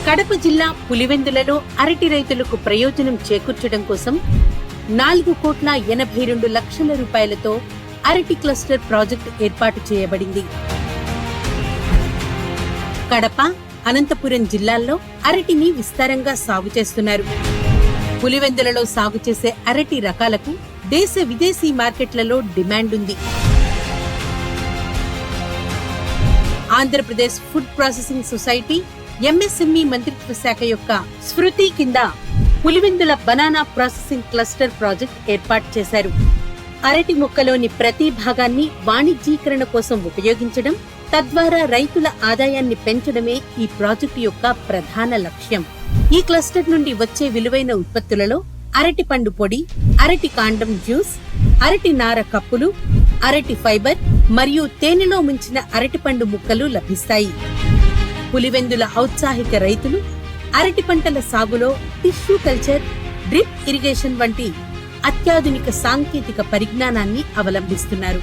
కడప జిల్లా పులివెందులలో అరటి రైతులకు ప్రయోజనం చేకూర్చడం కోసం 4,82,00,000 రూపాయలతో అరటి క్లస్టర్ ప్రాజెక్టు ఏర్పాటు చేయబడింది. కడప, అనంతపురం జిల్లాల్లో అరటిని విస్తారంగా సాగు చేస్తున్నారు. పులివెందులలో సాగు చేసే అరటి రకాలకు దేశ విదేశీ మార్కెట్లలో డిమాండ్ ఉంది. Andhra Pradesh food processing society MSME మంత్రిత్వ శాఖ యొక్క స్మృతి కింద Pulivendula banana processing cluster project ఏర్పాటు చేశారు. అరటి మొక్కలోని ప్రతి భాగాన్ని వాణిజ్యీకరణ కోసం ఉపయోగించడం, తద్వారా రైతుల ఆదాయాన్ని పెంచడమే ఈ ప్రాజెక్టు యొక్క ప్రధాన లక్ష్యం. ఈ క్లస్టర్ నుండి వచ్చే విలువైన ఉత్పత్తులలో అరటి పండు పొడి, అరటి కాండం జ్యూస్, అరటి నార కప్పులు, అరటి ఫైబర్ మరియు తేనెలో ముంచిన అరటిపండు ముక్కలు లభిస్తాయి. పులివెందుల ఔత్సాహిక రైతులు అరటి పంటల సాగులో టిష్యూ కల్చర్, డ్రిప్ ఇరిగేషన్ వంటి అత్యాధునిక సాంకేతిక పరిజ్ఞానాన్ని అవలంబిస్తున్నారు.